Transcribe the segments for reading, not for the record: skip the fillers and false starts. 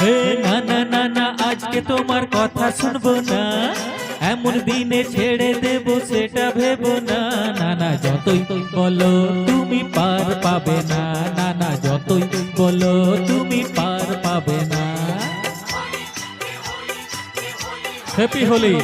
হে না না না না আজকে তোমার কথা শুনবো না, এমন দিনে ছেড়ে দেব সেটা ভেবো না। না না যতই বলো তুমি পার পাবে না, না না যতই বলো তুমি পার পাবে না। হ্যাপি হোলি।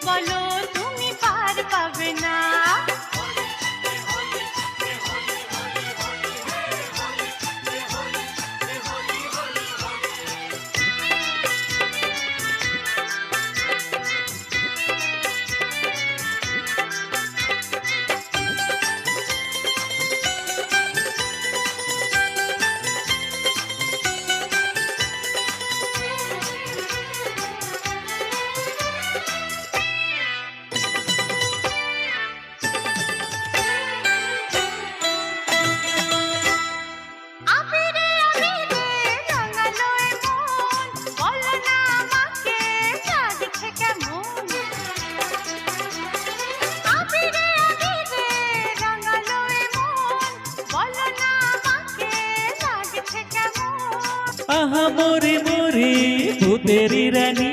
বলো তুমি পার পাবে না। আহা মোরে মোরে ভূতেরি রানী,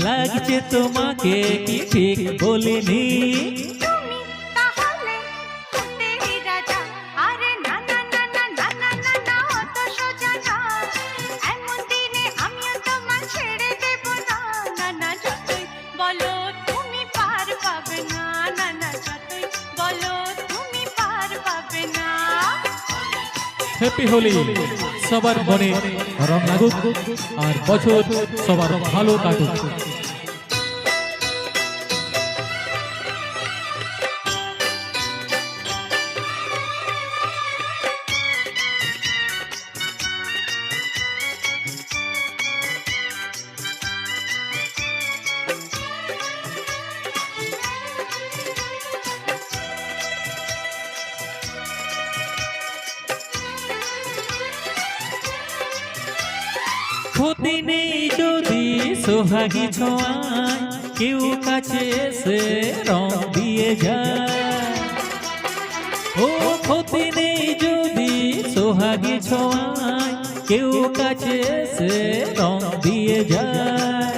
লাগছে তোমাকে কি ঠিক বলিনি? তুমি তাহলে ভূতেরি রাজা, আরে না না না না না না না না অত সোজা না, এমন দিনে আমিও তোমায় ছেড়ে দেব না। না না যতই বলো তুমি পার পাবে না, না না যতই বলো তুমি পার পাবে না। হ্যাপি হোলি। সবার মনে রং লাগুক আর বছর সবার ভালো কাটুক। ক্ষতি নেই যদি সোহাগী ছোঁয়ায় কেউ কাছে এসে রং দিয়ে যায়। ও ক্ষতি নেই যদি সোহাগী ছোঁয়ায় কেউ কাছে এসে রং দিয়ে যায়।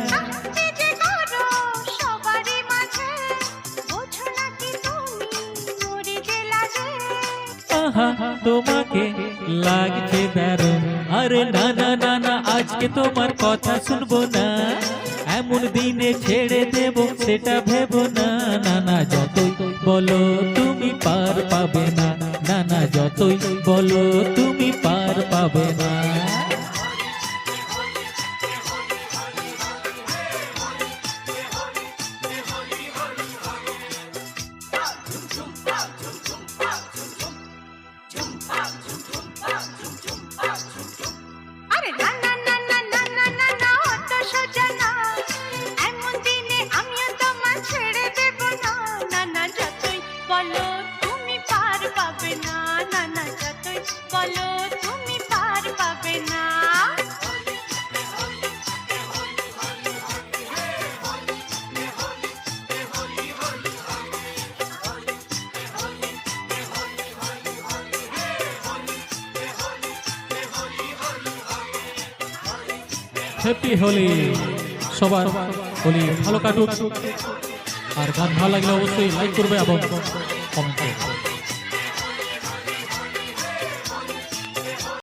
আহা তোমাকে লাগছে দারুণ, আরে না না না না আজকে তোমার কথা শুনবো না, এমন দিনে ছেড়ে দেব সেটা ভেবো না। না না যতই বলো তুমি পার পাবে না, না না যতই বলো তুমি পার পাবে না। আরে না না না না না না না না অত সোজা না, এমন দিনে আমিও তোমায় ছেড়ে দেব না। না না যতই বলো তুমি পার পাবে না, না না যতই বলো তুমি পার পাবে না। হ্যাপি হোলি। সবার হোলি ভালো কাটুক। আর গান ভালো লাগলে অবশ্যই লাইক করবে এবং কমেন্ট করবে।